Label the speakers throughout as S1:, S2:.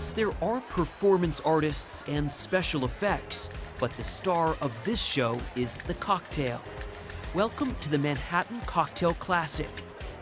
S1: Yes, there are performance artists and special effects, but the star of this show is the cocktail. Welcome to the Manhattan Cocktail Classic.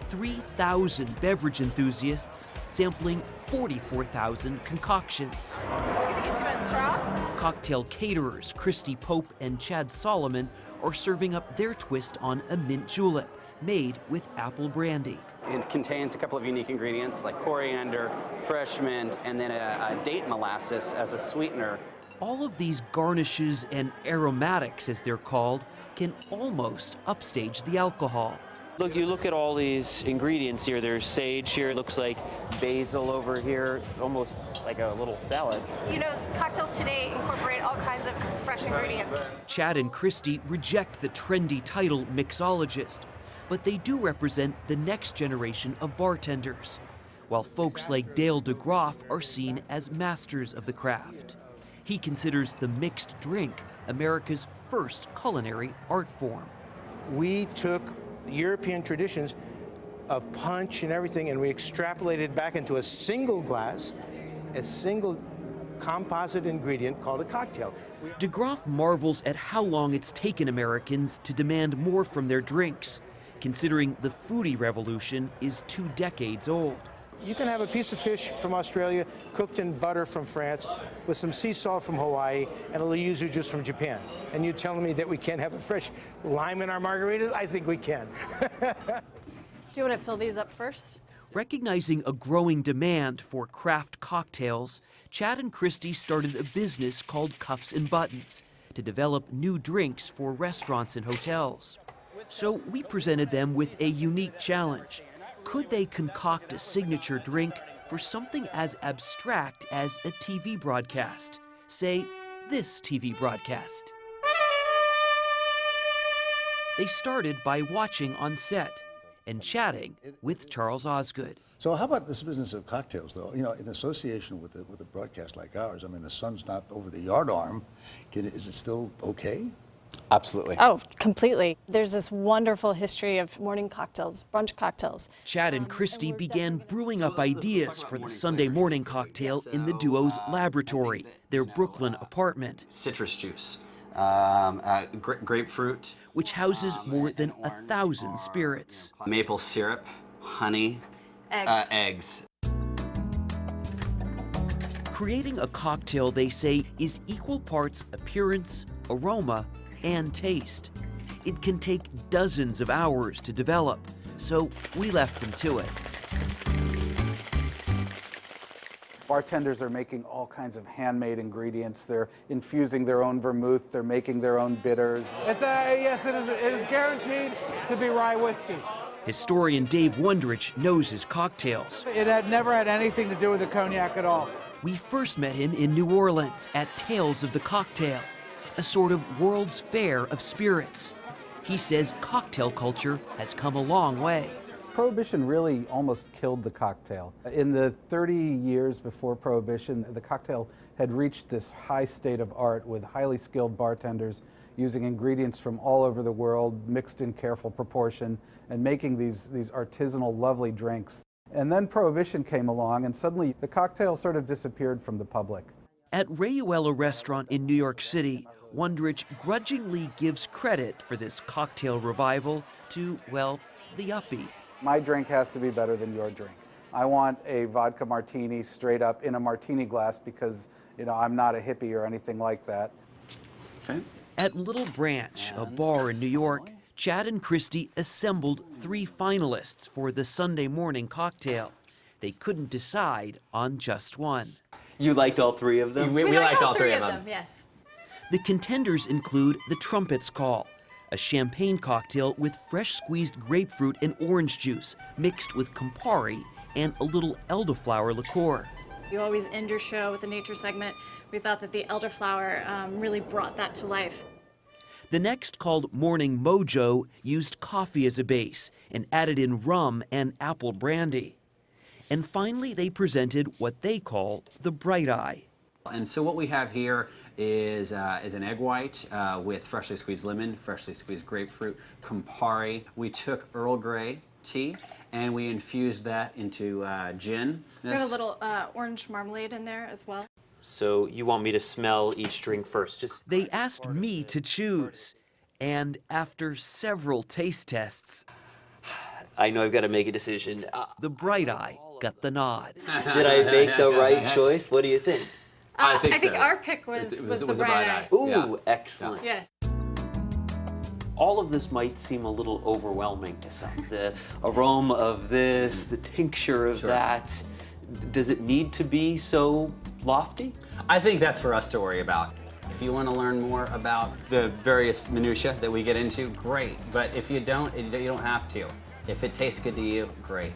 S1: 3,000 beverage enthusiasts sampling 44,000 concoctions.
S2: Gonna get you a straw?
S1: Cocktail caterers Christy Pope and Chad Solomon are serving up their twist on a mint julep made with apple brandy.
S3: It contains a couple of unique ingredients like coriander, fresh mint, and then a date molasses as a sweetener.
S1: All of these garnishes and aromatics, as they're called, can almost upstage the alcohol. Look, you look at all these ingredients here. There's sage here, it looks like basil over here. It's almost like a little salad.
S2: You know, cocktails today incorporate all kinds of fresh ingredients.
S1: Chad and Christy reject the trendy title mixologist, but they do represent the next generation of bartenders, while folks like Dale DeGroff are seen as masters of the craft. He considers the mixed drink America's first culinary art form.
S4: We took European traditions of punch and everything, and we extrapolated back into a single glass, a single composite ingredient called a cocktail.
S1: DeGroff marvels at how long it's taken Americans to demand more from their drinks, considering the foodie revolution is 2 decades old.
S4: You can have a piece of fish from Australia cooked in butter from France with some sea salt from Hawaii and a little yuzu juice from Japan. And you're telling me that we can't have a fresh lime in our margaritas? I think we can.
S2: Do you want to fill these up first?
S1: Recognizing a growing demand for craft cocktails, Chad and Christy started a business called Cuffs and Buttons to develop new drinks for restaurants and hotels. So we presented them with a unique challenge. Could they concoct a signature drink for something as abstract as a TV broadcast? Say, this TV broadcast. They started by watching on set and chatting with Charles Osgood.
S5: So how about this business of cocktails, though? You know, in association with a broadcast like ours, I mean, the sun's not over the yardarm. Is it still okay?
S3: Absolutely.
S6: Oh, completely. There's this wonderful history of morning cocktails, brunch cocktails.
S1: Chad and Christy began brewing up ideas for the Sunday morning cocktail in the duo's laboratory, their Brooklyn apartment.
S3: Citrus juice, grapefruit,
S1: which houses more than 1,000 spirits.
S3: maple syrup, honey, eggs.
S1: Creating a cocktail, they say, is equal parts appearance, aroma, and taste. It can take dozens of hours to develop, so we left them to it.
S7: Bartenders are making all kinds of handmade ingredients. They're infusing their own vermouth. They're making their own bitters.
S8: Yes, it is guaranteed to be rye whiskey.
S1: Historian Dave Wondrich knows his cocktails.
S8: It had never had anything to do with the cognac at all.
S1: We first met him in New Orleans at Tales of the Cocktail, a sort of World's Fair of spirits. He says cocktail culture has come a long way.
S7: Prohibition really almost killed the cocktail. In the 30 years before Prohibition, the cocktail had reached this high state of art with highly skilled bartenders using ingredients from all over the world, mixed in careful proportion, and making these artisanal, lovely drinks. And then Prohibition came along, and suddenly the cocktail sort of disappeared from the public.
S1: At Rayuela Restaurant in New York City, Wondrich grudgingly gives credit for this cocktail revival to, well, the uppie.
S7: My drink has to be better than your drink. I want a vodka martini straight up in a martini glass because, you know, I'm not a hippie or anything like that.
S3: Okay.
S1: At Little Branch, a bar in New York, Chad and Christy assembled 3 finalists for the Sunday morning cocktail. They couldn't decide on just one.
S3: You liked all 3 of them?
S2: We liked all 3 of them, yes.
S1: The contenders include the Trumpet's Call, a champagne cocktail with fresh squeezed grapefruit and orange juice mixed with Campari and a little elderflower liqueur.
S6: You always end your show with a nature segment. We thought that the elderflower really brought that to life.
S1: The next, called Morning Mojo, used coffee as a base and added in rum and apple brandy. And finally, they presented what they call the Bright Eye.
S3: And so what we have here is an egg white with freshly squeezed lemon, freshly squeezed grapefruit, Campari. We took Earl Grey tea, and we infused that into gin.
S6: We have a little orange marmalade in there as well.
S9: So you want me to smell each drink first? Just
S1: They asked me to choose, and after several taste tests,
S9: I know I've got to make a decision.
S1: the bright eye got the nod.
S9: Did I make the right choice? What do you think?
S3: I think
S6: I think
S3: so.
S6: our pick was
S3: It
S6: the
S3: a
S6: bright eye.
S9: Ooh,
S3: Yeah.
S9: excellent.
S6: Yes.
S9: All of this might seem a little overwhelming to some. The aroma of this, the tincture of that. Does it need to be so lofty?
S3: I think that's for us to worry about. If you want to learn more about the various minutiae that we get into, great. But if you don't, you don't have to. If it tastes good to you, great.